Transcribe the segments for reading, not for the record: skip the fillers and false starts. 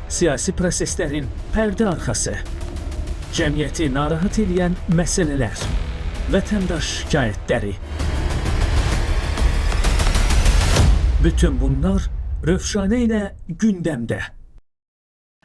siyasi proseslərin pərdə arxası, cəmiyyəti narahat edən məsələlər, vətəndaş şikayətləri. Bütün bunlar Rövşanə ilə gündəmdə.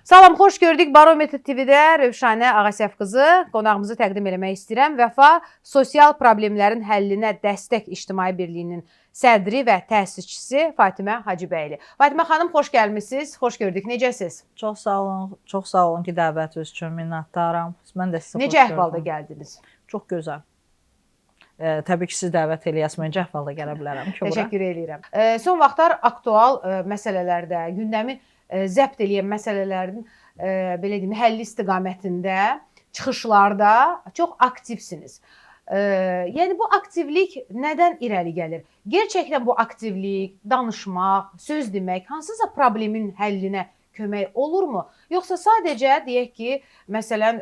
Salam, xoş gördük. Barometr TV-də Rövşanə Ağasəf qızı qonağımızı təqdim eləmək istəyirəm. Vəfa sosial problemlərin həllinə dəstək İctimai Birliyinin sədri və təsisçisi Fatimə Hacıbəyli. Fatimə xanım, xoş gəlmisiniz. Xoş gördük. Necəsiz? Çox sağ olun ki, dəvətiniz üçün minnətdaram. Mən də sizə xoş gördüm. Necə əhvalda gəldiniz? Çox gözəl. Təbii ki, siz dəvət eləyəsiniz, mən əhvalda gələ bilərəm ki, bura. Təşəkkür edirəm. Son vaxtlar aktual məsələlərdə, gündəmi zəbt eləyən məsələlərin belə deyim, həlli istiqamətində, çıxışlarda çox aktivsiniz. Yəni bu aktivlik nədən irəli gəlir? Gerçəkdən bu aktivlik, danışmaq, söz demək hansısa problemin həllinə kömək olurmu? Yoxsa sadəcə deyək ki, məsələn,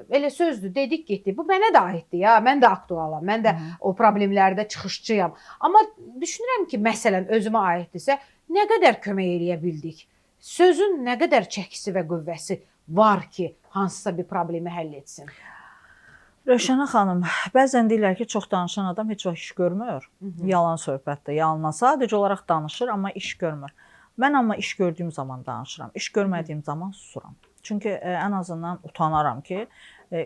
elə sözdür, dedik getdik. Bu mənə də aiddir ya, mən də aktualam, mən də o problemlərdə çıxışçıyam. Amma düşünürəm ki, məsələn, özümə aiddirsə, nə qədər kömək eləyə bildik? Sözün nə qədər çəkisi və qüvvəsi var ki, hansısa bir problemi həll etsin? Rövşənə xanım, bəzən deyirlər ki, çox danışan adam heç vaxt iş görmür. Yalan söhbətdir, yalandan sadəcə olaraq danışır, amma iş görmür. Mən amma iş gördüyüm zaman danışıram, iş görmədiyim zaman susuram. Çünki ən azından utanaram ki,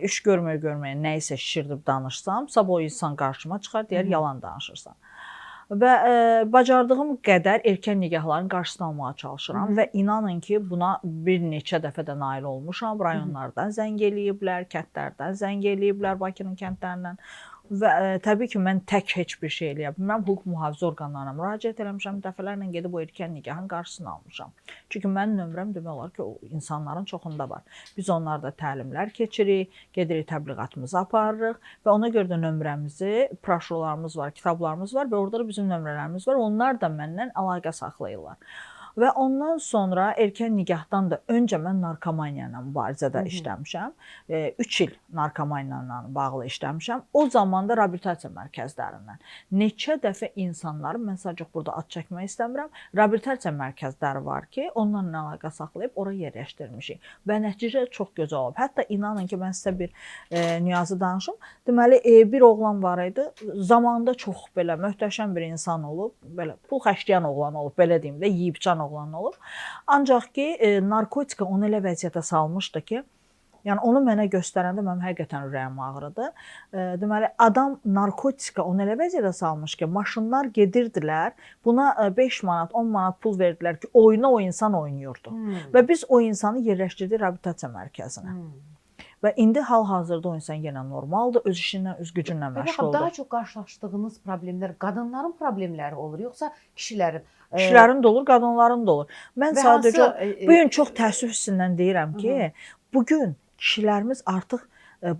iş görməyə nəyisə şişirdib danışsam, sabah o insan qarşıma çıxar, deyər yalan danışırsan. Və bacardığım qədər erkən nigahların qarşısını almağa çalışıram və inanın ki, buna bir neçə dəfə də nail olmuşam. Rayonlardan zəng eləyiblər, kəndlərdən zəng eləyiblər, Bakının kəndlərindən. Və təbii ki, mən tək heç bir şey eləyə bilmirəm. Hüquq mühafizə orqanlarına müraciət eləmişəm, dəfələrlə gedib o erkən nigahın qarşısını almışam. Çünki mənim nömrəm demək olar ki, o insanların çoxunda var. Biz onlarda təlimlər keçirik, gedirik təbliğatımızı aparırıq və ona görə də nömrəmizi, broşurlarımız var, kitablarımız var və orada da bizim nömrələrimiz var. Onlar da məndən əlaqə saxlayırlar. Və ondan sonra erkən nigahdan da öncə mən narkomaniya ilə mübarizədə işləmişəm. 3 il narkomaniya ilə bağlı işləmişəm. O zaman da reabilitasiya mərkəzlərindən neçə dəfə insanları, mən sadəcə burada ad çəkmək istəmirəm, reabilitasiya mərkəzləri var ki, onlarla əlaqə saxlayıb ora yerləşdirmişik. Və nəticə çox gözəl olub. Hətta inanın ki, mən sizə bir nüansı danışım. Deməli, bir oğlan var idi. Zamanında çox belə möhtəşəm bir insan olub, belə pul xərcləyən oğlan olub, belə deyim də, yeyib-can oğlan olub. Ancaq ki, narkotika onu elə vəziyyətə salmışdı ki, yəni onu mənə göstərəndə mənim həqiqətən ürəyim ağrıdı. Deməli, adam narkotika onu elə vəziyyətə salmış ki, maşınlar gedirdilər, buna 5 manat, 10 manat pul verdilər ki, oyuna o insan oynayırdı. Və biz o insanı yerləşdirdik reabilitasiya mərkəzinə. Və indi hal-hazırda o insan yenə normaldır, öz işindən, öz gücünlə məşğuldur. Daha çox qarşılaşdığınız problemlər qadınların problemləri olur, yoxsa kişilərin? Kişilərin də olur, qadınların da olur. Mən sadəcə bugün çox təəssüf hissindən deyirəm ki, bugün kişilərimiz artıq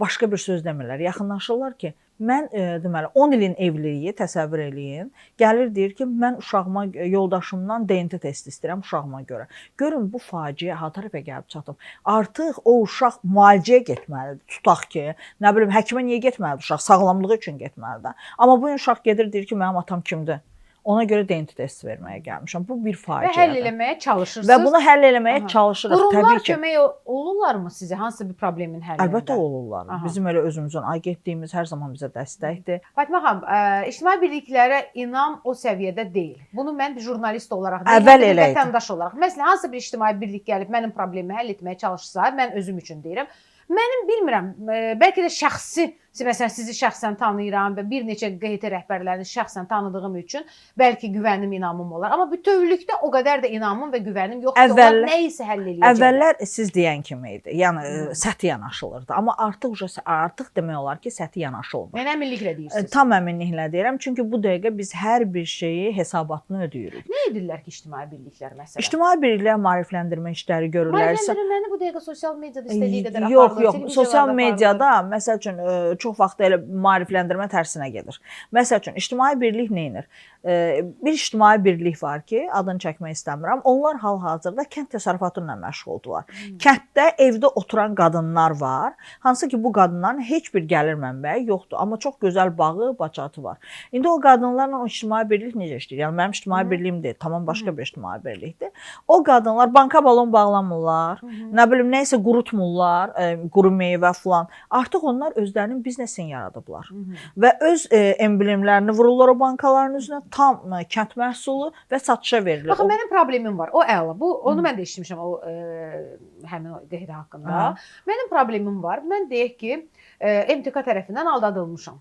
başqa bir söz demirlər. Yaxınlaşırlar ki, mən deməli 10 ilin evliliyi təsəvvür eləyin. Gəlir deyir ki, mən uşağıma, yoldaşımdan DNT testi istəyirəm uşağıma görə. Görün bu faciə ha tərəfə gəlib çatıb. Artıq o uşaq müalicəyə getməlidir. Tutaq ki, nə bilim həkimə niyə getməlidir uşaq? Sağlamlığı üçün getməlidir. Amma bu uşaq gedir deyir ki, mənim atam kimdir? Ona görə DNT testi verməyə gəlmişəm. Bu bir faciədir. Və həll eləməyə çalışırsınız. Və bunu həll eləməyə çalışırıq təbii ki. Qurumlar kömək olurlarmı sizə hansısa bir problemin həllində? Əlbəttə olurlar. Bizim elə özümüzün agentliyimiz hər zaman bizə dəstəkdir. Fatimə xanım, ictimai birliklərə inam o səviyyədə deyil. Bunu mən bir jurnalist olaraq, vətəndaş olaraq. Məsələn, hansısa bir ictimai birlik gəlib mənim problemimi həll etməyə çalışsa, mən özüm üçün deyirəm. Mənim bilmirəm, bəlkə də şəxsi, məsələn, sizi şəxsən tanıyıram və bir neçə QHT rəhbərlərini şəxsən tanıdığım üçün bəlkə güvənim, inamım olar. Amma bütövlükdə o qədər də inamım və güvənim yoxdur. Onlar nə isə həll eləyəcəklər. Əvvəllər siz deyən kimi idi. Yəni səthi yanaşılırdı. Amma artıq demək olar ki, səthi yanaşılmır. Mən əminliklə deyirsiniz. Tam əminliklə deyirəm. Çünki bu dəqiqə biz hər bir şeyi hesabatını ödəyirik. Nə edirlər ki, ictimai birliklər məsələn? İctimai birliklər maarifləndirmə işləri görürlərsə. Maarifləndirməni bu dəqiqə sosial mediada istədiyi qədər aparılır. Yox, sosial mediada məsəl üçün çox vaxt elə maarifləndirmə tərsinə gedir. Məsəl üçün ictimai birlik nə edir? Bir ictimai birlik var ki, adını çəkmək istəmirəm. Onlar hal-hazırda kənd təsərrüfatı ilə məşğuldurlar. Kənddə evdə oturan qadınlar var. Hansı ki, bu qadınların heç bir gəlir mənbəyi yoxdur, amma çox gözəl bağı, baçatı var. İndi o qadınlarla o ictimai birlik necə işləyir? Yəni mənim ictimai birliyim deyil, tamam başqa bir ictimai birlikdir. O qadınlar banka balon bağlamırlar, nə bilim nəyisə qurutmurlar, quru meyvə filan. Artıq onlar özlərinin biznesini yaradıblar. Və öz emblemlərini vururlar o bankaların üzünə, tam kənd məhsulu və satışa verilir. Baxın, mənim problemim var. O əla. Onu mən də eşitmişəm o həmin o qeydə haqqında. Mənim problemim var. Mən deyək ki, MTK tərəfindən aldadılmışam.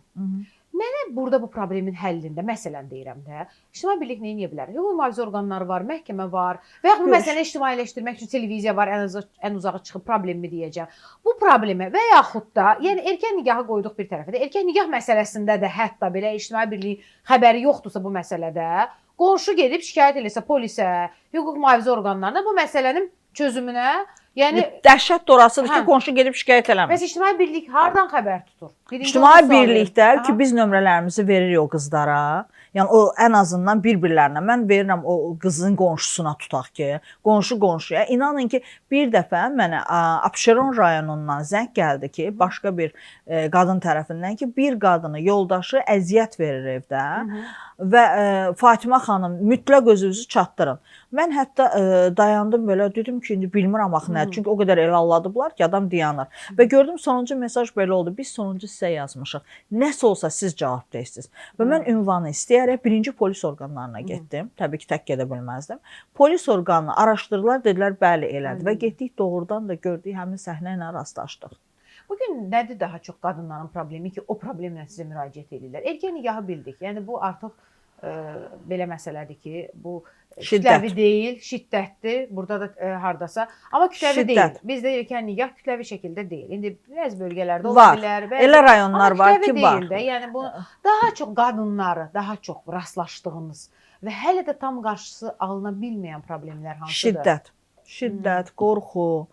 Mənə burada bu problemin həllində, məsələn deyirəm də, ictimai birlik nə edə bilər? Hüquq mühafizə orqanları var, məhkəmə var və yaxud bu məsələni ictimailəşdirmək üçün televiziya var, ən uzağa çıxıb problemmi deyəcəm. Bu problemə və yaxud da, yəni erkən nigahı qoyduq bir tərəfə də, erkən nigah məsələsində də hətta belə ictimai birliyin xəbəri yoxdursa bu məsələdə, qonşu gedib şikayət eləsə polisə, hüquq mühafizə orqanlarına bu məsələnin çözümünə, yəni dəhşət orasıdır ki, qonşu gedib şikayət eləmir. Bəs ictimai birlik hardan xəbər tutur? İctimai birlikdə ki, biz nömrələrimizi veririk o qızlara. Yəni o ən azından bir-birlərinə. Mən verirəm o qızın qonşusuna tutaq ki, qonşu qonşuya. İnanın ki, bir dəfə mənə Abşeron rayonundan zəng gəldi ki, başqa bir qadın tərəfindən ki, bir qadını yoldaşı əziyyət verir evdə və Fatimə xanım mütləq özünüzü çatdırın. Mən hətta dayandım belə, dedim ki, indi bilmirəm axı nədir. Çünki o qədər elə alladıblar ki, adam dayanır. Və gördüm sonuncu mesaj belə oldu. Biz sonuncu sizə yazmışıq. Nəsə olsa siz cavab deyirsiniz. Və mən ünvanı istəyərək birinci polis orqanlarına getdim. Təbii ki, tək gedə bilməzdim. Polis orqanını araşdırdılar, dedilər bəli elədi. Və getdik doğrudan da gördük həmin səhnə ilə rastlaşdıq. Bugün nədir daha çox qadınların problemi ki, o problemlə sizə müraciət edirlər? Erkən nigahı bildik. Yəni bu artıq belə məsələdir ki, bu kütləvi deyil, şiddətdir. Burada da hardasa. Amma kütləvi deyil. Bizdə erkən nigah kütləvi şəkildə deyil. İndi bəzi bölgələrdə ola bilər. Elə rayonlar var ki, var. Yəni bu daha çox qadınları, daha çox rastlaşdığınız və hələ də tam qarşısı alına bilməyən problemlər hansıdır? Şiddət, qorxu.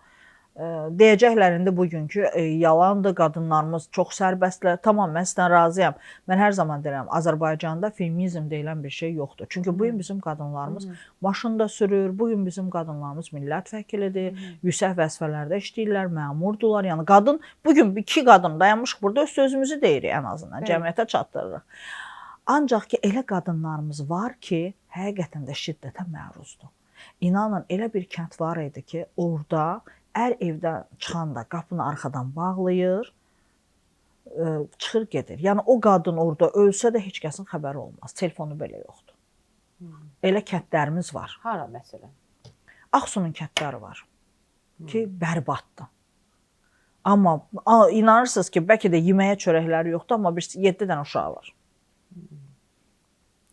Deyəcəklər indi bugünkü yalandır, qadınlarımız çox sərbəstlər. Tamam, mən sizdən razıyam. Mən hər zaman deyirəm, Azərbaycanda feminizm deyilən bir şey yoxdur. Çünki bugün bizim qadınlarımız maşında sürür, bugün bizim qadınlarımız millət vəkilidir, yüksək vəzifələrdə işləyirlər, məmurdurlar. Yəni qadın, bugün iki qadın dayanmışıq burada öz sözümüzü deyirik ən azından, cəmiyyətə çatdırırıq. Ancaq ki, elə qadınlarımız var ki, həqiqətən də şiddətə məruzdur. İnanın, elə bir kənd var idi ki, orada ər evdən çıxanda qapını arxadan bağlayır, çıxır gedir. Yəni o qadın orada ölsə də heç kəsin xəbəri olmaz. Telefonu belə yoxdur. Elə kəndlərimiz var. Hara məsələn? Ağsunun kəndləri var ki, bərbaddır. Amma inanırsınız ki, bəlkə də yeməyə çörəkləri yoxdur, amma 7 dənə uşağı var.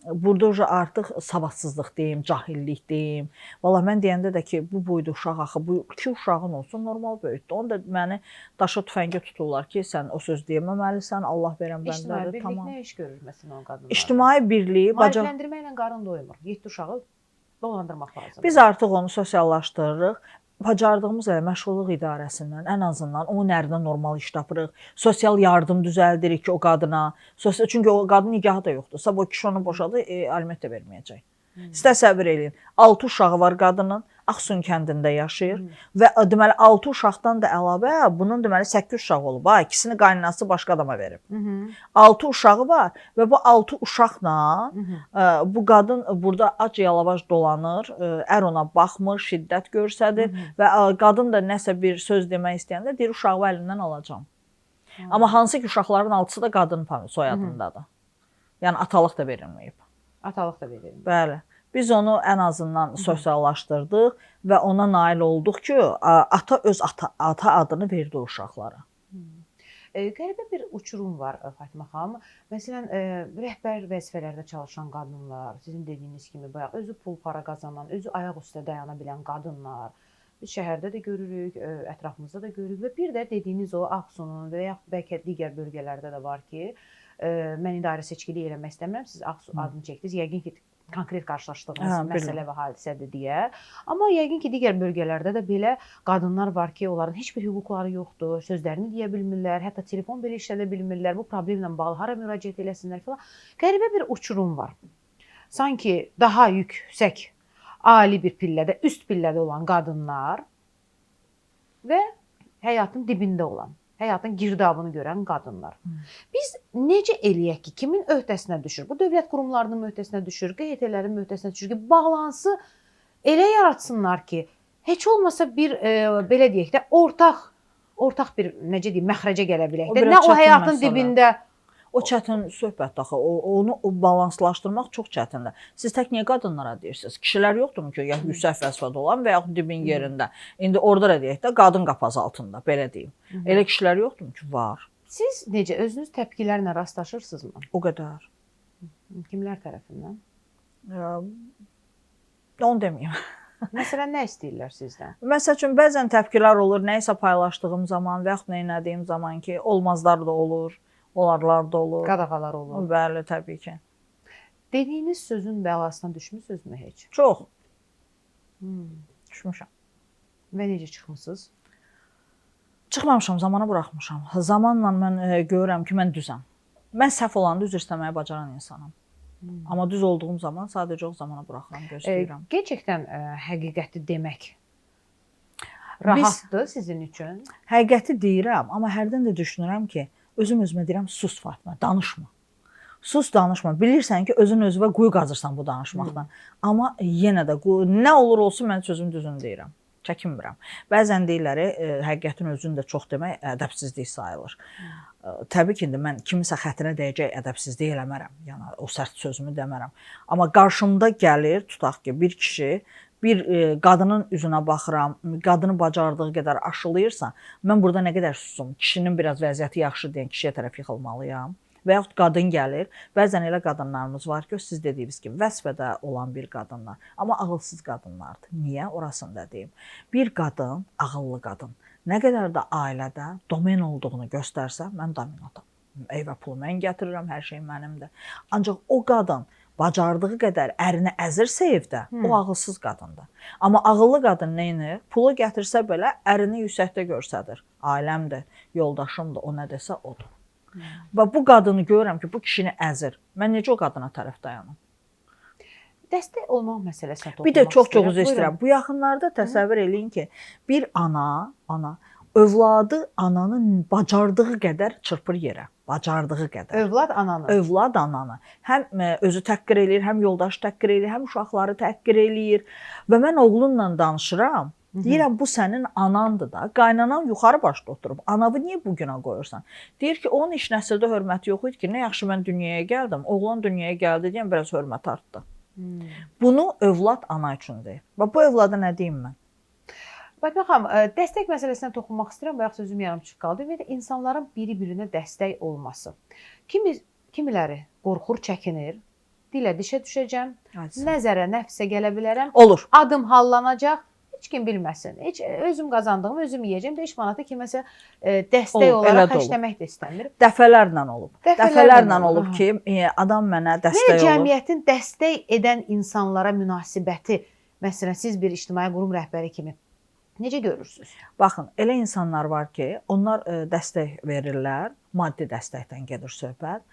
Burada artıq savadsızlıq deyim, cahillik deyim. Valla mən deyəndə də ki, bu boyda uşaq axı, bu 2 uşağın olsun, normal böyütdü. Onu da məni daşa tüfəngə tuturlar ki, sən o söz deyəməməlisən, Allah verən bəndədir. İctimai birlik nə iş görür məsələn o qadınlar? İctimai birliyi... Maarifləndirməklə qarın doymur. 7 uşağı dolandırmaq lazımdır. Biz artıq onu sosiallaşdırırıq. Bacardığımız məşğulluq idarəsindən ən azından onun ərinə normal iş tapırıq. Sosial yardım düzəldirik ki, o qadına. Çünki o qadın nigahı da yoxdur. Sabah o kişi onu boşadı, aliment də verməyəcək. Siz təsəvvür eləyin. 6 uşağı var qadının, Ağsun kəndində yaşayır və deməli 6 uşaqdan da əlavə bunun deməli 8 uşaq olub. Ha, ikisini qaynanası başqa adama verib. 6 uşağı var və bu 6 uşaqla bu qadın burada ac-yalavac dolanır, ər ona baxmır, şiddət göstərir və qadın da nəsə bir söz demək istəyəndə deyir uşağı əlindən alacağam. Amma hansı ki uşaqların 6-sı da qadın soyadındadır. Yəni atalıq da verilməyib. Atalıq da verilməyib. Bəli. Biz onu ən azından sosiallaşdırdıq və ona nail olduq ki, ata öz ata adını verdi uşaqlara. Qəribə bir uçurum var Fatimə xanım. Məsələn, rəhbər vəzifələrdə çalışan qadınlar, sizin dediyiniz kimi bayaq özü pul para qazanan, özü ayaq üstə dayana bilən qadınlar. Biz şəhərdə də görürük, ətrafımızda da görürük və bir də dediyiniz o Ağsunun və yaxud bəlkə digər bölgələrdə də var ki, mən idarə seçkiliyi eləmək istəmirəm, siz Ağsun adını çəkdiniz, yəqin ki, konkret qarşılaşdığınız Hə, məsələ bilmirəm. və hadisədir deyə. Amma yəqin ki, digər bölgələrdə də belə qadınlar var ki, onların heç bir hüquqları yoxdur, sözlərini deyə bilmirlər, hətta telefon belə işlədə bilmirlər. Bu problemlə bağlı hara müraciət eləsinlər filan. Qəribə bir uçurum var. Sanki daha yüksək, ali bir pillədə, üst pillədə olan qadınlar və həyatın dibində olan, həyatın girdabını görən qadınlar. Biz necə eləyək ki, kimin öhdəsinə düşür? Bu dövlət qurumlarının öhdəsinə düşür, QHT-lərin öhdəsinə düşür ki, balansı elə yaratsınlar ki, heç olmasa bir belə deyək də ortaq bir necə deyim, məxrəcə gələ bilək O də. biraz Nə o çətin həyatın məsələ. dibində O çətin söhbətdir axı. Onu balanslaşdırmaq çox çətindir. Siz tək niyə qadınlara deyirsiniz? Kişilər yoxdurmu ki, ya yüksək vəzifədə olan və yaxud dibin yerində. İndi orada da deyək də qadın qapazı altında, belə deyim. Elə kişilər yoxdurmu ki, var. siz necə özünüz təpkilərlə rastlaşırsınızmı? O qədər. Kimlər tərəfindən? Onu deməyim. Məsələn, nə istəyirlər sizdən? Məsəl üçün bəzən təpkilər olur, nə isə paylaşdığım zaman və yaxud nə etdiyim zaman ki, olmazlar da olur, olarlar da olur. Qadağalar olur. Bəli, təbii ki. Dediyiniz sözün bəlasına düşmüsünüzmü heç? Çox düşmüşəm. Və necə çıxmısınız? Çıxmamışam, zamana buraxmışam. Zamanla mən görürəm ki, mən düzəm. Mən səhv olanda üzr istəməyi bacaran insanam. Amma düz olduğum zaman sadəcə o zamana buraxıram, gözləyirəm. Gerçəkdən həqiqəti demək rahatdır sizin üçün? Həqiqəti deyirəm, amma hərdən də düşünürəm ki, özümə deyirəm, sus Fatma, danışma. Sus, danışma. Bilirsən ki, özün özünə quyu qazırsan bu danışmaqdan. Amma yenə də nə olur olsun mən sözün düzünü deyirəm. Çəkinmirəm. Bəzən deyirlər, həqiqətin özünü də çox demək ədəbsizlik sayılır. Təbii ki, indi mən kimisə xətrinə dəyəcək ədəbsizlik eləmərəm. Yəni o sərt sözümü demərəm. Amma qarşımda gəlir, tutaq ki, bir kişi bir qadının üzünə baxıram, qadını bacardığı qədər aşılayırsa, mən burada nə qədər susum? Kişinin biraz vəziyyəti yaxşı deyən kişiyə tərəf yıxılmalıyam. Və yaxud qadın gəlir, bəzən elə qadınlarımız var ki, siz dediyiniz kimi vəzifədə olan bir qadınlar, amma ağılsız qadınlardır. Niyə? Orasını da deyim. Bir qadın, ağıllı qadın, nə qədər də ailədə domen olduğunu göstərsə, mən dominatam. Evə pulu mən gətirirəm, hər şey mənimdir. Ancaq o qadın bacardığı qədər ərini əzirsə evdə, o ağılsız qadındır. Amma ağıllı qadın nə edir? Pulu gətirsə belə ərini yüksəkdə göstərir. Ailəmdir, yoldaşımdır, o nə desə odur. Və bu qadını görürəm ki, bu kişini əzir. Mən necə o qadına tərəf dayanım? Dəstək olmaq məsələsinə toxunmaq Bir də çox üzr istəyirəm. istəyirəm. Bu yaxınlarda təsəvvür eləyin ki, bir ana övladı ananın bacardığı qədər çırpır yerə. Bacardığı qədər. Övlad ananı. Övlad ananı həm özü təhqir eləyir, həm yoldaşı təhqir eləyir, həm uşaqları təhqir eləyir. Və mən oğlumla danışıram. Deyirəm, bu sənin anandır da. Qaynanan yuxarı başda oturub. Anavı niyə bu günə qoyursan? Deyir ki, onun iş nəsildə hörməti yox idi ki, nə yaxşı mən dünyaya gəldim. Oğlan dünyaya gəldi deyən biraz hörmət artdı. Bunu övlad ana üçün deyir. Və bu övlada nə deyim mən? Fatma xanım, dəstək məsələsinə toxunmaq istəyirəm. Bayaq sözüm yarımçıq qaldı. Ümumiyyətlə insanların biri-birinə dəstək olması. Kimiləri qorxur, çəkinir. Dilə dişə düşəcəm. Nəzərə, nəfsə gələ bilərəm. Olur. Adım hallanacaq. Heç kim bilməsin. Heç özüm qazandığım özüm yeyəcəm. 5 manatı kiməsə dəstək olaraq xərcləmək də istəmir. Dəfələrlə olub. Dəfələrlə olub ki, adam mənə dəstək olur. Cəmiyyətin dəstək edən insanlara münasibəti, məsələn, siz bir ictimai qurum rəhbəri kimi necə görürsünüz? Baxın, elə insanlar var ki, onlar dəstək verirlər, maddi dəstəkdən gedir söhbət.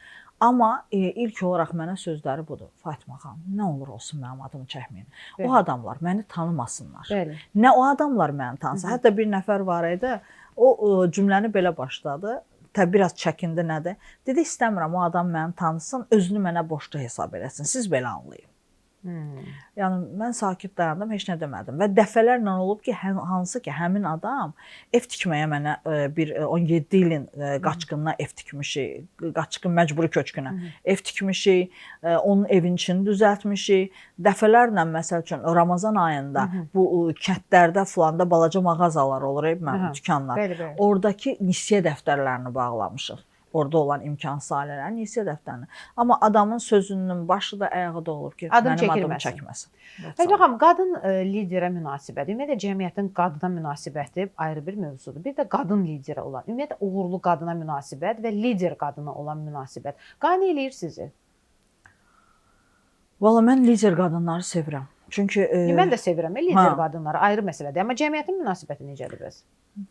Amma ilk olaraq mənə sözləri budur. Fatma xanım, nə olur olsun mənim adımı çəkməyin. O adamlar məni tanımasınlar. Bəli. Nə o adamlar məni tanısın. Hətta bir nəfər var idi, o cümləni belə başladı. Təbii biraz çəkindi nədir? Dedi, istəmirəm o adam məni tanısın, özünü mənə boşda hesab eləsin. Siz belə anlayın. Yəni mən sakit dayandım, heç nə demədim və dəfələrlə olub ki, hansı ki həmin adam ev tikməyə mənə bir 17 ilin qaçqınına ev tikmişik, qaçqın məcburi köçkünə ev tikmişik, onun evin içini düzəltmişik. Dəfələrlə məsəl üçün Ramazan ayında bu kəndlərdə fulanda balaca mağazalar olur, dükanlar. Bəli. Oradakı nisiyə dəftərlərini bağlamışıq. Orada olan imkansız ailələrin nisiyə dəftərini. Amma adamın sözünün başı da ayağı da olur ki, mənim adımı çəkməsin. Fatma xanım, qadın liderə münasibəti, ümumiyyətlə cəmiyyətin qadına münasibəti ayrı bir mövzudur. Bir də qadın liderə olan, ümumiyyətlə uğurlu qadına münasibət və lider qadına olan münasibət qane eləyir sizi? Valla mən lider qadınları sevirəm. Çünki Mən də sevirəm lider hə. qadınları, ayrı məsələdir. Amma cəmiyyətin münasibəti necədir bəs?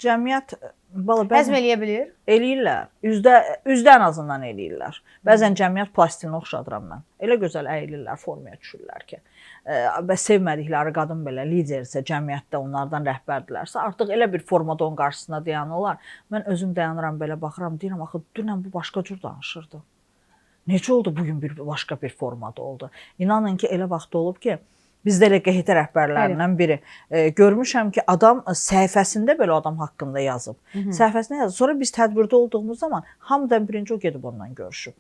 Cəmiyyət valla Həzm eləyə bilir? eləyirlər. Üzdə ən azından eləyirlər. Bəzən cəmiyyət plastilinə oxşadıram mən. Elə gözəl əyilirlər, formaya düşürlər ki. Və sevmədikləri qadın belə lidersə, cəmiyyətdə onlardan rəhbərdirlərsə, artıq elə bir formada onun qarşısına dayanırlar. Mən özüm dayanıram belə baxıram, deyirəm axı dünən bu başqa cür danışırdı. Necə oldu bu gün bir başqa bir formada oldu? İnanın ki, elə vaxt olub ki, bizdə elə QHT rəhbərlərindən biri görmüşəm ki, adam səhifəsində belə adam haqqında yazıb. Səhifəsində yazıb. Sonra biz tədbirdə olduğumuz zaman hamıdan birinci o gedib ondan görüşüb.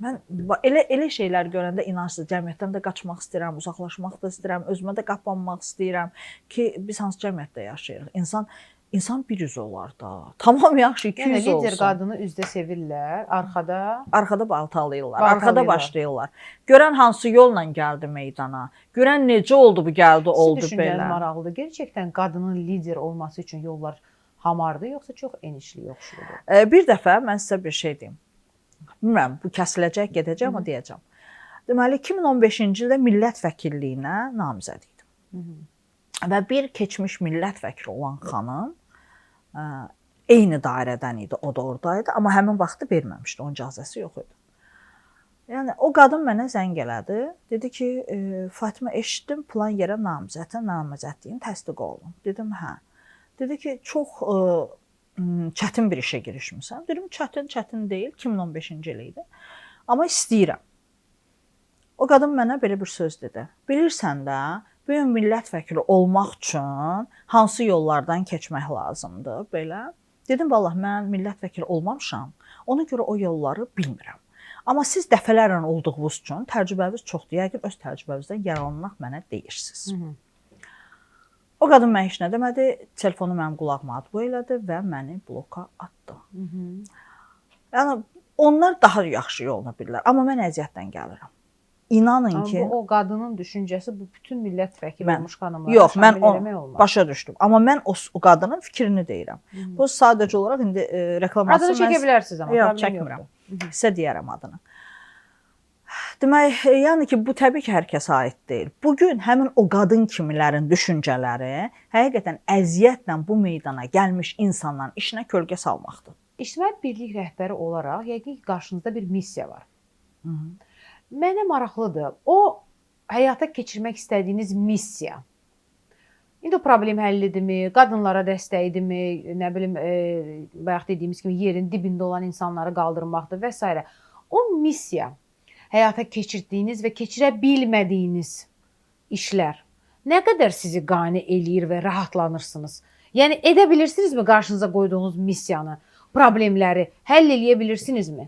Mən elə şeylər görəndə inansız cəmiyyətdən də qaçmaq istəyirəm, uzaqlaşmaq da istəyirəm, özümə də qapanmaq istəyirəm ki, biz hansı cəmiyyətdə yaşayırıq? İnsan bir yüz olar da. Tamam yaxşı 200 olsun. Yəni lider qadını üzdə sevirlər, arxada baltalayırlar, arxada başlayırlar. Görən hansı yolla gəldi meydana, görən necə oldu bu gəldi, oldu belə. Düşüncəniz maraqlıdır. Gerçəkdən qadının lider olması üçün yollar hamardır, yoxsa çox enişli, yoxsuldur? Bir dəfə mən sizə bir şey deyim. Bilmirəm, bu kəsiləcək, gedəcək, amma deyəcəm. Deməli 2015-ci ildə millət vəkilliyinə namizəd idim. Və bir keçmiş millət vəkili olan xanım eyni dairədən idi, o da oradaydı, amma həmin vaxtı verməmişdi, onun icazəsi yox idi. Yəni o qadın mənə zəng elədi, dedi ki, Fatimə eşitdim plan yerə namizədliyin təsdiq olundu. Dedim, hə. Dedi ki, çox çətin bir işə girişmisən. Dedim, çətin deyil, 2015-ci il idi, amma istəyirəm. O qadın mənə belə bir söz dedi. Bilirsən də, bu gün millət vəkili olmaq üçün hansı yollardan keçmək lazımdır, belə. Dedim, vallah, mən millət vəkili olmamışam, ona görə o yolları bilmirəm. Amma siz dəfələrlə olduğunuz üçün təcrübəniz çoxdur, yəqin öz təcrübənizdən yararlanmaq mənə deyirsiniz. O qadın mənə heç nə demədi, telefonu mənim qulağıma bu elədi və məni bloka atdı. Yəni, onlar daha yaxşı yolla bilirlər, amma mən əziyyətdən gəlirəm. İnanın ki... O qadının düşüncəsi bu bütün millət vəkili olmuş xanımlara yox, mən başa düşdüm. Amma mən o qadının fikrini deyirəm. Bu sadəcə olaraq indi reklamasını... Adını çəkə bilərsiniz amma. Yox, çəkmirəm. Sizə deyərəm adını. Demək, yəni ki, bu təbii ki, hər kəsə aid deyil. Bugün həmin o qadın kimilərin düşüncələri həqiqətən əziyyətlə bu meydana gəlmiş insanların işinə kölgə salmaqdır. İctimai Birlik rəhbəri olaraq yəqin ki, qarşınızda bir missiya var. Mənə maraqlıdır. O həyata keçirmək istədiyiniz missiya. İndi o problem həllidirmi, qadınlara dəstəkdirmi, nə bilim, bayaq dediyimiz kimi yerin dibində olan insanları qaldırmaqdır və s. O missiya, həyata keçirdiyiniz və keçirə bilmədiyiniz işlər nə qədər sizi qane eləyir və rahatlanırsınız? Yəni, edə bilirsinizmi qarşınıza qoyduğunuz missiyanı, problemləri həll eləyə bilirsinizmi?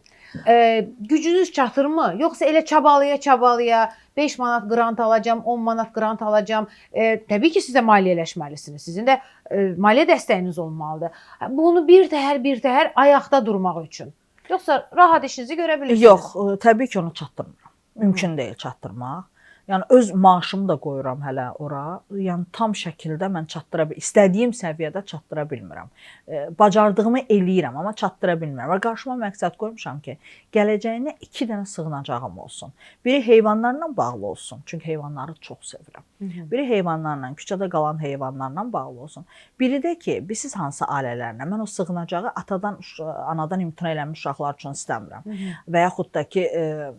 Gücünüz çatırmı? Yoxsa elə çabalaya 5 manat qrant alacam, 10 manat qrant alacam. Təbii ki, sizə maliyyələşməlisiniz. Sizin də maliyyə dəstəyiniz olmalıdır. Bunu bir təhər ayaqda durmaq üçün. Yoxsa rahat işinizi görə bilirsiniz? Yox, təbii ki, onu çatdırmıram. Mümkün deyil çatdırmaq. Yəni öz maaşımı da qoyuram hələ ora. Yəni tam şəkildə mən istədiyim səviyyədə çatdıra bilmirəm. Bacardığımı eləyirəm, amma çatdıra bilmirəm. Və qarşıma məqsəd qoymuşam ki, gələcəyinə 2 dənə sığınacağım olsun. Biri heyvanlarla bağlı olsun, çünki heyvanları çox sevirəm. Biri heyvanlarla, küçədə qalan heyvanlarla bağlı olsun. Biri də ki, siz hansı ailələrlə, mən o sığınacağı anadan imtina eləmiş uşaqlar üçün istəmirəm. Və yaxud da ki,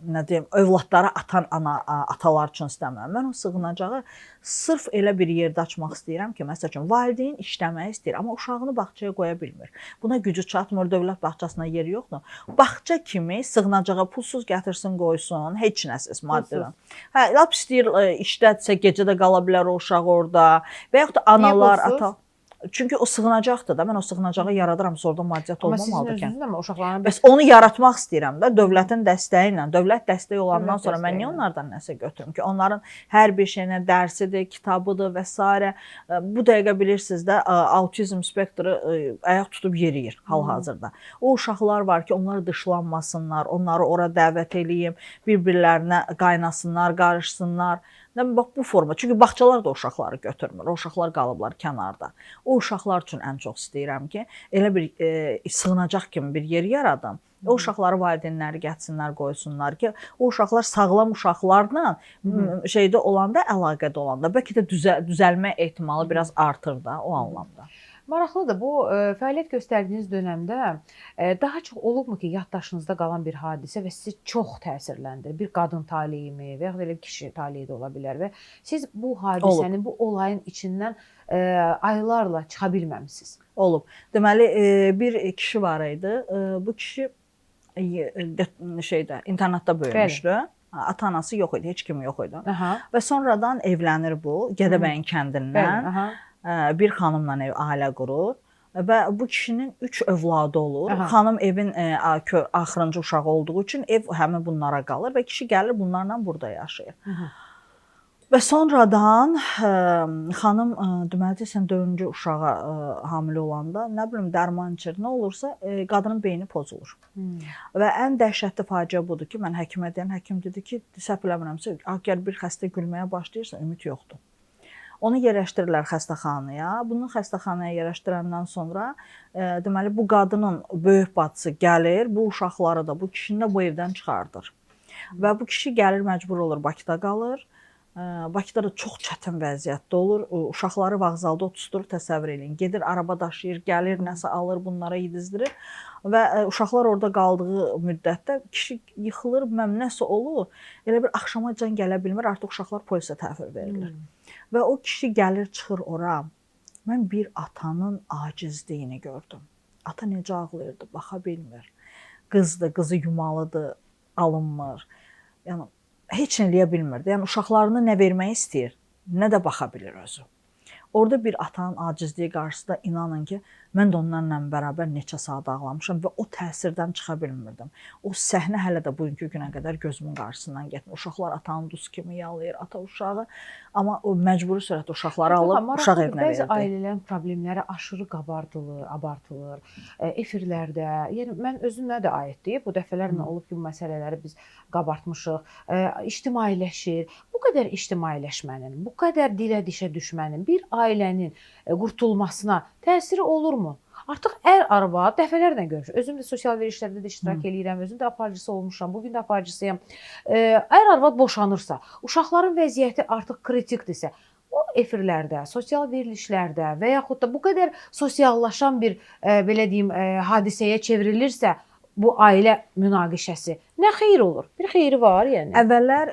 nə deyim, övladları atan atalar üçün istəmirəm. Mən o sığınacağı sırf elə bir yerdə açmaq istəyirəm ki, məsəl üçün, valideyn işləmək istəyir, amma uşağını bağçaya qoya bilmir. Buna gücü çatmır, dövlət bağçasına yeri yoxdur. Bağça kimi sığınacağa pulsuz gətirsin, qoysun, heç nəsiz maddidən. Hə, lap istəyir işdədirsə, gecə də qala bilər o uşaq orada və yaxud da analar, ata... Çünki o sığınacaqdır da, mən o sığınacağı yaradıram, sonra maddiyyat olmamalıdır ki. Amma sizin özünüzlə uşaqların... Bəs onu yaratmaq istəyirəm də, dövlətin dəstəyi ilə. Dövlət dəstəyi olandan sonra mən niyə onlardan nəsə götürüm ki? Onların hər bir şeyinə dərsidir, kitabıdır və s. Bu dəqiqə bilirsiniz də, autizm spektru ayaq tutub yeriyir hal-hazırda. O uşaqlar var ki, onlar dışlanmasınlar, onları ora dəvət eləyim, bir-birlərinə qaynasınlar, qarışsınlar. Bax, bu forma. Çünki bağçalar da o uşaqları götürmür. O uşaqlar qalıblar kənarda. O uşaqlar üçün ən çox istəyirəm ki, elə bir sığınacaq kimi bir yer yaradım. O uşaqları valideynləri gətirsinlər, qoysunlar ki, o uşaqlar sağlam uşaqlarla şeydə olanda, əlaqədə olanda bəlkə də düzəlmə ehtimalı biraz artır da o anlamda. Maraqlıdır. Bu fəaliyyət göstərdiyiniz dövrdə daha çox olubmu ki, yaddaşınızda qalan bir hadisə və sizi çox təsirləndirir? Bir qadın taleyimi və ya da elə bir kişi taleyi də ola bilər və siz bu hadisənin, bu olayın içindən aylarla çıxa bilməmisiniz. Olub. Deməli, bir kişi var idi. Bu kişi internatda böyümüşdü. Ata-anası yox idi, heç kim yox idi. Və sonradan evlənir bu, Gədəbəyin kəndindən. Bir xanımla ailə qurur və bu kişinin 3 övladı olur. Xanım evin axırıncı uşağı olduğu üçün ev həmin bunlara qalır və kişi gəlir bunlarla burada yaşayır. Və sonradan xanım deməli sən 4-cü uşağa hamilə olanda, nə bilim dərman içir, nə olursa qadının beyni pozulur. Və ən dəhşətli faciə budur ki, mən həkimə deyən, həkim dedi ki, səhv eləmirəmsə, əgər bir xəstə gülməyə başlayırsa ümid yoxdur. Onu yerləşdirirlər xəstəxanaya. Bunu xəstəxanaya yerləşdirəndən sonra deməli bu qadının böyük bacısı gəlir, bu uşaqları da, bu kişini də bu evdən çıxardır. Və bu kişi gəlir, məcbur olur Bakıda qalır. Bakıda da çox çətin vəziyyətdə olur. Uşaqları vağzalda oturtdurur, təsəvvür eləyin. Gedir, araba daşıyır, gəlir, nəsə alır, bunlara yedizdirir. Və uşaqlar orada qaldığı müddətdə kişi yıxılır, nəsə olur. Elə bir axşama can gələ bilmir, artıq uşaqlar polisə təhvil verilir. Və o kişi gəlir, çıxır ora. Mən bir atanın acizliyini gördüm. Ata necə ağlayırdı, baxa bilmir. Qızdır, qızı yumalıdır, alınmır. Yəni heç nə eləyə bilmirdi. Yəni uşaqlarını nə vermək istəyir, nə də baxa bilir özü. Orada bir atanın acizliyi qarşısında inanın ki, mən də onlarla bərabər neçə saat ağlamışam və o təsirdən çıxa bilmirdim. O səhnə hələ də bugünkü günə qədər gözümün qarşısından getmir. Uşaqlar atanın duz kimi yalayır, ata uşağı, amma o məcburi surətdə uşaqları alıb uşaq evinə verdi. Bəzi ailələrin problemləri aşırı qabardılır, abartılır. Efirlərdə, yəni mən özümə də aiddir. Bu dəfələrlə olub ki, bu məsələləri biz qabartmışıq. İctimailəşir. Bu qədər ictimailəşmənin, bu qədər dilə-dişə düşmənin bir ailənin qurtulmasına təsiri olurmu? Artıq ər-arvad dəfələrlə görmüş. Özüm də sosial verilişlərdə də iştirak edirəm, özüm də aparıcısı olmuşam, bugün də aparıcısıyam. Ər-arvad boşanırsa, uşaqların vəziyyəti artıq kritikdirsə, o efirlərdə, sosial verilişlərdə və yaxud da bu qədər sosiallaşan bir belə deyim hadisəyə çevrilirsə, bu ailə münaqişəsi nə xeyir olur? Bir xeyri var yəni. Əvvəllər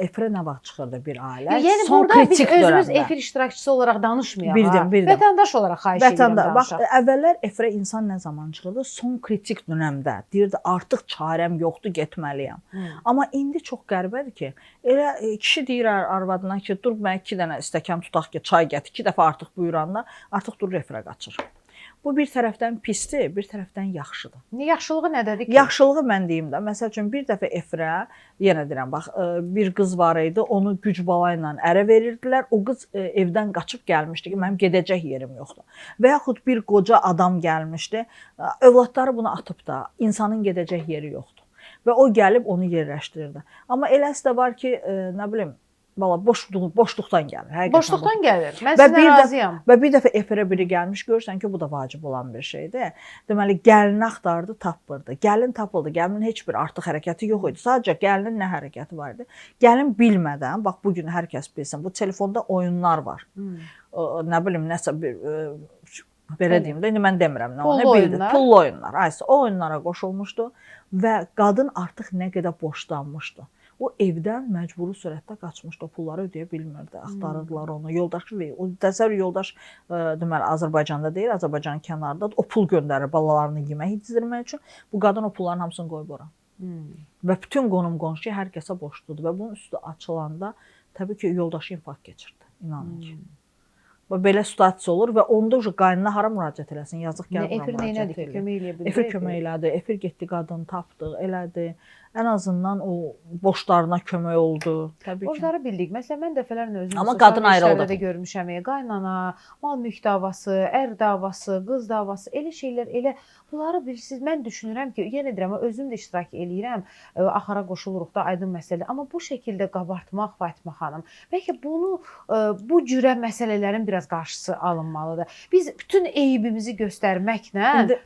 efirə nə vaxt çıxırdı bir ailə? Yəni burada biz özümüz efir iştirakçısı olaraq danışmayaq. Bildim. Vətəndaş olaraq xahiş edirəm danışaq. Bax, əvvəllər efirə insan nə zaman çıxırdı? Son kritik dönəmdə. Deyirdi, artıq çarəm yoxdur, getməliyəm. Amma indi çox qəribədir ki, elə kişi deyir arvadına ki, dur mən 2 dənə stəkan tutaq ki, çay gətir. 2 dəfə artıq buyuranda, artıq durur efirə qaçır. Bu bir tərəfdən pisdir, bir tərəfdən yaxşıdır. Yaxşılığı nədədir ki? Yaxşılığı mən deyim də, məsəl üçün bir dəfə efirə, yenə deyirəm, bax, bir qız var idi, onu güc bala ilə ərə verirdilər. O qız evdən qaçıb gəlmişdi ki, mənim gedəcək yerim yoxdur. Və yaxud bir qoca adam gəlmişdi, övladları bunu atıb da, insanın gedəcək yeri yoxdur. Və o gəlib onu yerləşdirirdi. Amma eləsi də var ki, nə bilim, valla boşluqdan gəlir. Boşluqdan gəlir. Mən sizə razıyam. Və bir dəfə efirə biri gəlmiş, görürsən ki, bu da vacib olan bir şeydir. Deməli, gəlini axtardı, tapırdı. Gəlin tapıldı. Gəlinin heç bir artıq hərəkəti yox idi. Sadəcə gəlinin nə hərəkəti var idi? Gəlin bilmədən, bax bugün hər kəs bilsin, bu telefonda oyunlar var. Nə bilim, nəsə bir belə deyim də, indi mən demirəm nə onu bildi. Pullu oyunlar. Aysə o oyunlara qoşulmuşdu və qadın artıq nə qədər borclanmışdı. O evdən məcburi surətdə qaçmışdı. O pulları ödəyə bilmirdi. Axtarırdılar onu. Yoldaşı verir. O təsəvvür yoldaş deməli Azərbaycanda deyil, Azərbaycanın kənarındadır. O pul göndərir balalarını yemək yetizdirmək üçün. Bu qadın o pulların hamısını qoyub ora. Və bütün qonum-qonşu hər kəsə borcludur və bunun üstü açılanda təbii ki, yoldaşı infarkt keçirdi. İnanın ki. Belə situasiya olur və onda qaynına hara müraciət eləsin? Yazıq gəl bura müraciət elədi. Kömək eləyə bildi. Efir kömək elədi. Efir getdi, qadın tapdı, elədi. Ən azından o borclarına kömək oldu. Təbii ki. Borcları bildik. Məsələn, mən dəfələrlə özüm sosial verilişlərdə də görmüşəm. Qaynana, mal-mülk davası, ər davası, qız davası, elə şeylər, elə bunları bilirsiniz. Mən düşünürəm ki, yenə deyirəm, özüm də iştirak eləyirəm. Axara qoşuluruq da, aydın məsələdir. Amma bu şəkildə qabartmaq Fatimə xanım, bəlkə bunu bu cürə məsələlərin biraz qarşısı alınmalıdır. Biz bütün eybimizi göstərməklə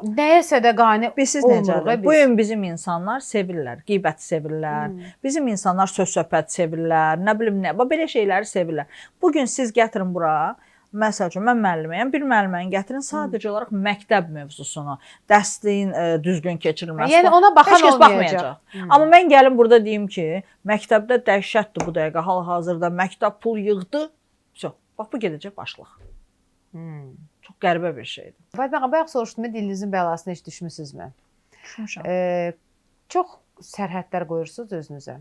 Nəyəsə də qane Siz olmuruq necədir? biz. Bu gün bizim insanlar sevirlər, qeybət sevirlər. Bizim insanlar söz-söhbət sevirlər, nə bilim nə, belə şeyləri sevirlər. Bu gün siz gətirin bura, məsəl üçün mən müəlliməyəm, bir müəlliməni gətirin sadəcə olaraq məktəb mövzusunu, dərsliyin düzgün keçirilməsi. Yəni ona baxan heç kəs olmayacaq. Amma mən gəlim burada deyim ki, məktəbdə dəhşətdir bu dəqiqə, hal-hazırda məktəb pul yığdı. Bax bu gedəcək başlıq. Çox qəribə bir şeydir. Fatma xanım, bayaq soruşdum, dilinizin bəlasını heç düşmüsünüzmü? Düşmüşəm. Çox sərhədlər qoyursunuz özünüzə.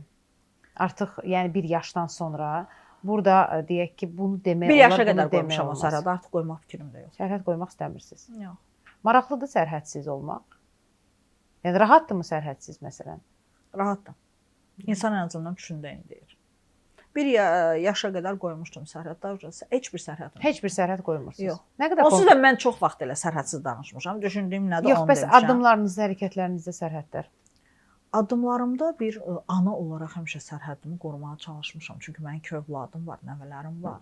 Artıq yəni bir yaşdan sonra burada deyək ki, bunu demək Bir olar, yaşa bunu qədər demək qoymuşam o olmaz. sərhədə, artıq qoymaq fikrim də yox. Sərhəd qoymaq istəmirsiniz. Yox. Maraqlıdır sərhədsiz olmaq. Yəni rahatdırmı sərhədsiz məsələn? Rahatdır. İnsan ən azından düşündüyünü deyir. Bir yaşa qədər qoymuşdum sərhəddə, heç bir sərhəd yox. Heç bir sərhəd qoymursunuz. Yox. Nə qədər Onsuz da mən çox vaxt elə sərhədsiz danışmışam. Düşündüyüm nədir Yox, onu bəs demişəm. addımlarınızda, hərəkətlərinizdə sərhədlər. Addımlarımda bir ana olaraq həmişə sərhədimi qorumağa çalışmışam. Çünki mənim iki övladım var, nəvələrim var.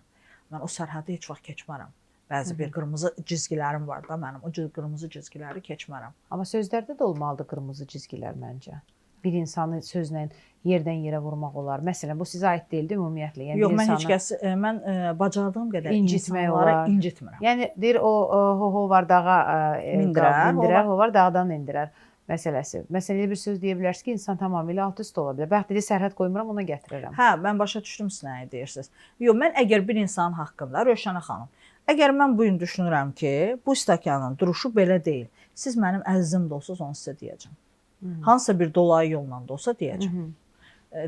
Mən o sərhədi heç vaxt keçmərəm. Bəzi bir qırmızı cizgilərim var da mənim. O qırmızı cizgiləri keçmərəm. Amma sözlərdə də olmalıdır qırmızı cizgilər məncə. Bir insanı sözlə yerdən yerə vurmaq olar. Məsələn, bu sizə aid deyildi ümumiyyətlə. Yəni yox, mən heç kəs mən bacardığım qədər incitmək insanları olar. incitmirəm. Yəni deyir o var dağa mindirər, o var dağdan endirər məsələsi. Məsələn, elə bir söz deyə bilərsiniz ki, insan tamamilə alt üst ola bilər. Bəxt dedi sərhəd qoymuram, ona gətirirəm. Hə, mən başa düşdüm siz nə deyirsiniz. Yox, mən əgər bir insanın haqqında, Rövşənə xanım, əgər mən bu gün düşünürəm ki, bu stəkanın duruşu belə deyil. Siz mənim əzizim də olsanız onu sizə deyəcəm. Hansısa bir dolayı yolla da olsa deyəcəm.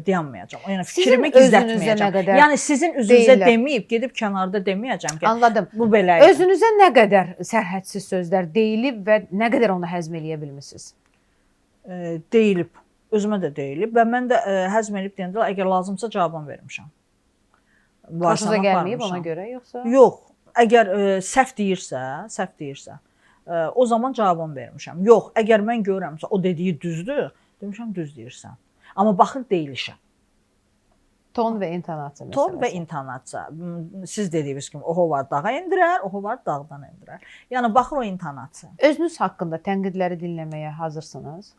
Dayanmayacağam. Yəni fikrimi gizlətməyəcəm. Yəni sizin üzünüzə deməyib, gedib kənarda deməyəcəm ki, anladım. Bu belə idi. Özünüzə nə qədər sərhədsiz sözlər deyilib və nə qədər onu həzm eləyə bilmisiniz? Deyilib. Özümə də deyilib və mən də həzm edib deyəndə əgər lazımsa cavabını vermişəm. Xoşunuza gəlməyib ona görə yoxsa? Yox. Əgər səhv deyirsə, o zaman cavabını vermişəm. Yox, əgər mən görürəmsə o dediyi düzdür, demişəm düz deyirsən. Amma baxın deyilişə. Ton və intonasiya məsələsi. Ton və intonasiya. Siz dediyiniz kimi oho var dağa endirər, oho var dağdan endirər. Yəni baxır o intonasiya. Özünüz haqqında tənqidləri dinləməyə hazırsınız?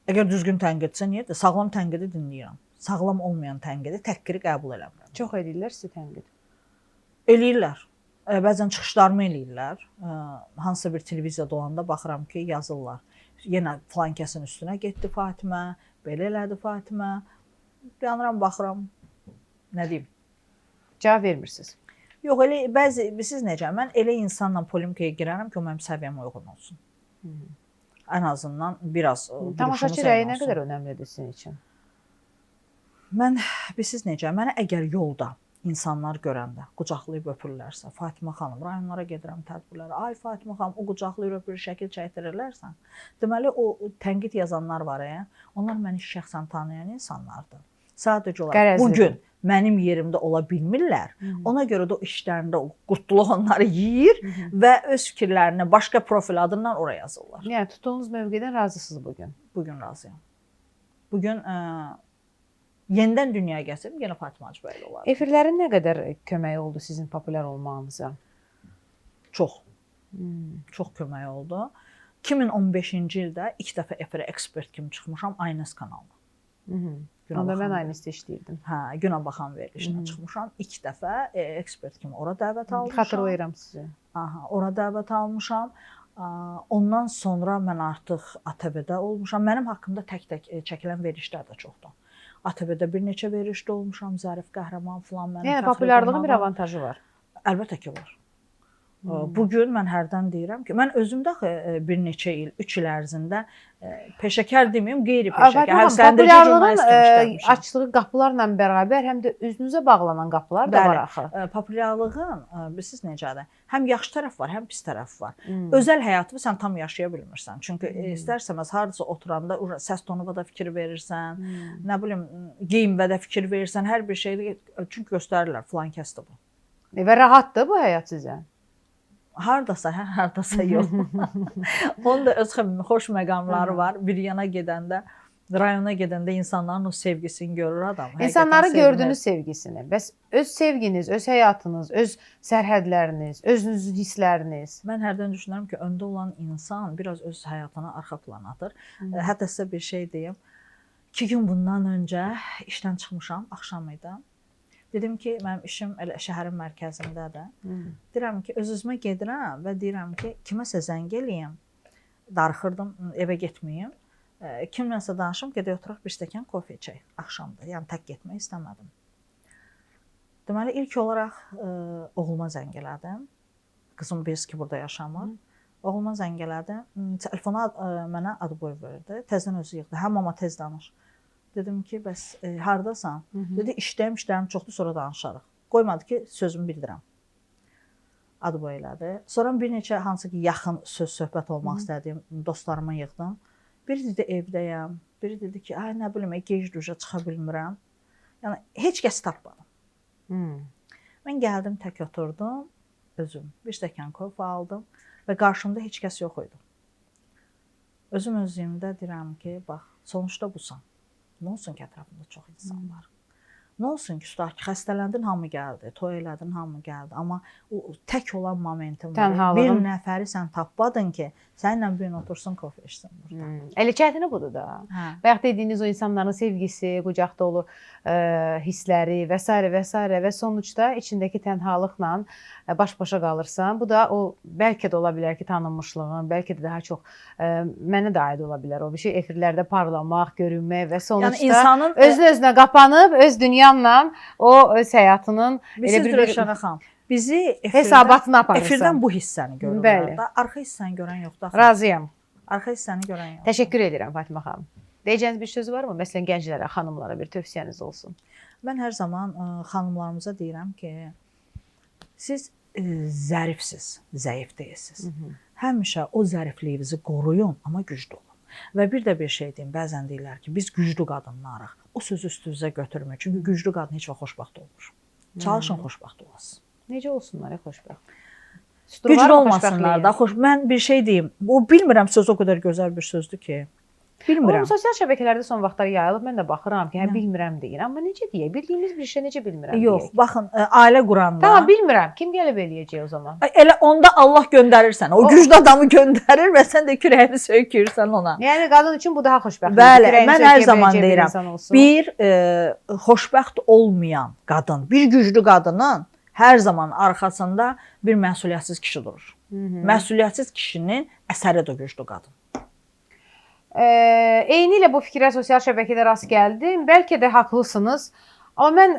Əgər düzgün tənqidsə niyə? Sağlam tənqidi dinləyirəm. Sağlam olmayan tənqidi, təhqiri qəbul eləmirəm. Çox edirlər sizə tənqid. Eləyirlər. Bəzən çıxışlarımı eləyirlər. Hansısa bir televiziyada olanda baxıram ki, yazırlar. Yenə filan kəsin üstünə getdi Fatimə, belə elədi Fatimə. Yanıram, baxıram. Nə deyim? Cavab vermirsiniz. Yox, elə bəzi siz necə? Mən elə insanla polemikaya girərəm ki, o mənim səviyyəmə uyğun olsun. Ən azından biraz tamaşaçı rəyi nə qədər önəmlidir sizin üçün? Mən siz necə? Mənə əgər yolda insanlar görəndə qucaqlayıb öpürlərsə, Fatimə xanım, rayonlara gedirəm tədbirlərə. Ay Fatimə xanım, o qucaqlayıb öpür, şəkil çəkdirirlərsə, deməli o tənqid yazanlar var onlar məni şəxsən tanıyan insanlardır. Sadəcə olaraq bu gün mənim yerimdə ola bilmirlər. Ona görə də o işlərində o qurtluq onları yeyir və öz fikirlərini başqa profil adından oraya yazırlar. Yəni tutduğunuz mövqedən razısınız bu gün? Bu gün razıyam. Bu gün yenidən dünyaya gəlsəm, yenə Fatimə Hacıbəyli olardı. Efirlərin nə qədər köməyi oldu sizin populyar olmağınıza? Çox. Çox kömək oldu. 2015-ci ildə ilk dəfə efirə ekspert kimi çıxmışam Aynəs kanalına. Onda mən Aynəsdə işləyirdim. Hə, Günə baxan verilişinə çıxmışam. İlk dəfə ekspert kimi ora dəvət almışam. Xatırlayıram sizi. Aha, ora dəvət almışam. Ondan sonra mən artıq ATV-də olmuşam. Mənim haqqımda tək-tək çəkilən verilişlər də çoxdur. ATV-də bir neçə verilişdə olmuşam. Zərif Qəhrəman filan mənim. Yəni populyarlığın bir avantajı var. Əlbəttə ki var. Bugün mən hərdən deyirəm ki, mən özümdə bir neçə il, 3 il ərzində peşəkar deməyim, qeyri-peşəkar, həvsələndirici jurnalist kimi işləmişəm. Açdığı qapılarla bərabər həm də üzünüzə bağlanan qapılar da var axı. Populyarlığın siz necədir? Həm yaxşı tərəf var, həm pis tərəf var. Özəl həyatını sən tam yaşaya bilmirsən. Çünki istərsəməz hardasa oturanda səs tonuna da fikir verirsən, nə bilim, geyimə də fikir verirsən, hər bir şeydə çünki göstərirlər filan kəsdir bu. Və rahatdır bu həyat sizə? Hardasa, hardasa yox. Onun da öz xoş məqamları var. Bir yana gedəndə Rayona gedəndə insanların o sevgisini görür adam. Həqiqətən İnsanları sevinir. gördüyünüz sevgisini. Bəs öz sevginiz, öz həyatınız, öz sərhədləriniz, özünüzün hissləriniz. Mən hərdən düşünürəm ki, öndə olan insan biraz öz həyatına arxa plana atır. Hətta sizə bir şey deyim. 2 gün bundan öncə işdən çıxmışam, axşam idi. Dedim ki, mənim işim elə şəhərin mərkəzindədir. Deyirəm ki, öz-özümə gedirəm və deyirəm ki, kiməsə zəng eləyim. Darıxırdım, evə getməyim. Kimləsə danışım, gedək oturaq bir stəkan kofe içək axşamda. Yəni tək getmək istəmədim. Deməli, ilk olaraq oğluma zəng elədim. Qızım bilirsiz ki, burada yaşamır. Oğluma zəng elədim. Telefona mənə Adıboy verdi. Təzdən özü yığdı. Hə, mama tez danış. Dedim ki, bəs hardasan? Dedi, işlərim çoxdur, sonra danışarıq. Qoymadı ki, sözümü bildirəm. Adıboy elədi. Sonra bir neçə hansı ki, yaxın söhbət olmaq istədiyim dostlarıma yığdım. Biri dedi, evdəyəm. Biri dedi ki, ay nə bilim, gec duşa çıxa bilmirəm. Yəni, heç kəs tapmadım. Mən gəldim, tək oturdum, özüm. Bir stəkan kofe aldım və qarşımda heç kəs yox idi. Özüm özlüyümdə deyirəm ki, bax, sonuçta busan. Nə olsun ki, ətrafında çox insan var. Nə olsun ki, tutaq ki, xəstələndin, hamı gəldi, toy elədin, hamı gəldi. Amma o tək olan momentin var. Bir nəfəri sən tapmadın ki, səninlə bir gün otursun, kofe içsin burada. Elə çətini budur da. Bayaq dediyiniz o insanların sevgisi, qucaq dolu hissləri və s. və sonuçda içindəki tənhalıqla baş-başa qalırsan. Bu da o, bəlkə də ola bilər ki, tanınmışlığın, bəlkə də daha çox mənə də aid ola bilər o bir şey. Efirlərdə parlamaq, görünmək və sonuçda özünə qapanıb, öz dünyanla o öz həyatının elə bir Rövşənə xanım, bizi hesabatını aparırsan. Efirdən bu hissəni görürlər. Arxa hissəni görən yoxdur. Razıyam. Arxa hissəni görən yoxdur. Təşəkkür edirəm Fatimə xanım. Deyəcəyiniz bir söz varmı? Məsələn, gənclərə, xanımlara bir tövsiyəniz olsun. Mən hər zaman xanımlarımıza deyirəm ki, siz zərifsiz, zəif deyilsiniz. Həmişə o zərifliyinizi qoruyun, amma güclü olun. Və bir də bir şey deyim, bəzən deyirlər ki, biz güclü qadınlarıq. O sözü üstünüzə götürməyin. Çünki güclü qadın heç vaxt xoşbəxt olmur. Çalışın xoşbəxt olasınız. Necə olsunlar xoşbəxt? Güclü olmasınlar da. Mən bir şey deyim. O bilmirəm söz o qədər gözəl bir sözdür ki. Bilmirəm. Sosial şəbəkələrdə son vaxtlar yayılıb. Mən də baxıram ki, hə bilmirəm deyin. Amma necə deyək? Bildiyimiz bir şey necə bilmirəm deyək? Yox, baxın, ailə quranda. Tamam, bilmirəm. Kim gəlib eləyəcək o zaman? Elə onda Allah göndərir sənə. O güclü adamı göndərir və sən də kürəyini söykürsən ona. Yəni qadın üçün bu daha xoşbəxt. Bəli, mən hər zaman deyirəm. Bir xoşbəxt olmayan qadın, bir güclü qadının hər zaman arxasında bir məsuliyyətsiz kişi durur. Məsuliyyətsiz kişinin əsəridir o güclü qadın. Eyni ilə bu fikrə sosial şəbəkədə rast gəldim. Bəlkə də haqlısınız. Amma mən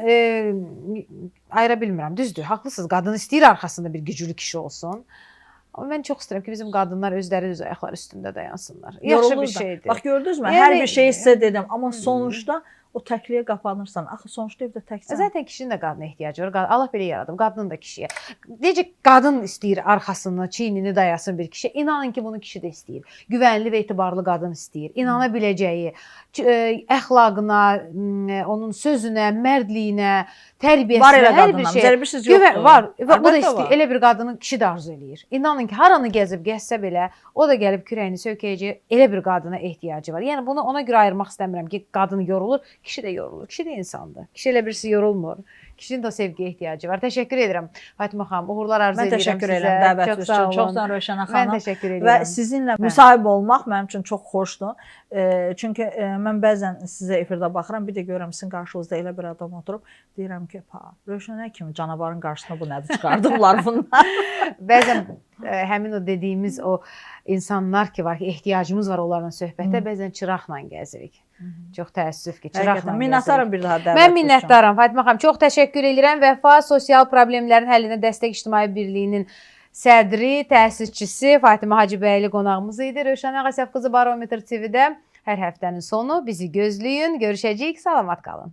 ayıra bilmirəm. Düzdür, haqlısınız. Qadın istəyir arxasında bir güclü kişi olsun. Amma mən çox istəyirəm ki, bizim qadınlar özləri öz ayaqları üstündə dayansınlar. Yaxşı bir şeydir. Bax gördünüzmü? Hər bir şeyi sizə dedim. Amma sonuçta o təkliyə qapanırsan. Axı sonuçda evdə təksən. Zaten kişinin də qadına ehtiyacı var. Allah belə yaradıb, qadının da kişiyə. Necə qadın istəyir arxasını, çiynini dayasın bir kişiyə. İnanın ki, bunu kişi də istəyir. Güvənli və etibarlı qadın istəyir. İnana biləcəyi, əxlaqına, onun sözünə, mərdliyinə, tərbiyəsinə, hər bir şey var. Bu da istəyir. Elə bir qadını kişi də arzu eləyir. İnanın ki, haranı gəzib gəzsə belə, o da gəlib kürəyini sökəyəcək. Elə bir qadına ehtiyacı var. Yəni bunu ona görə ayırmaq istəmirəm ki, qadın yorulur. Kişi də yorulur. Kişi də insandır. Kişi elə birisi yorulmur. Kişinin də sevgiyə ehtiyacı var. Təşəkkür edirəm Fatimə xanım. Uğurlar arzu edirəm sizə. Mən təşəkkür edirəm dəvətiniz üçün. Çox sağ olun Rövşənə xanım. Mən təşəkkür edirəm. Və sizinlə müsahibə olmaq mənim üçün çox xoşdur. Çünki mən bəzən sizə efirdə baxıram, bir də görürəm sizin qarşınızda elə bir adam oturub, deyirəm ki, Rövşənə kimi canavarın qarşısına bu nədir çıxardıblar bunlar. Bəzən həmin o dediyimiz o insanlar ki var ki, ehtiyacımız var onlarla söhbətə, bəzən çıraqla gəzirik. Çox təəssüf ki, çıraqla gəzirik. Minnətdaram bir daha dəvət. Mən minnətdaram Fatimə xanım. Çox təşəkkür edirəm. Vəfa Sosial Problemlərin Həllinə Dəstək İctimai Birliyinin sədri, təsisçisi Fatimə Hacıbəyli qonağımız idi. Rövşənə Ağasəf qızı Barometr TV-də hər həftənin sonu bizi gözləyin. Görüşəcəyik. Salamat qalın.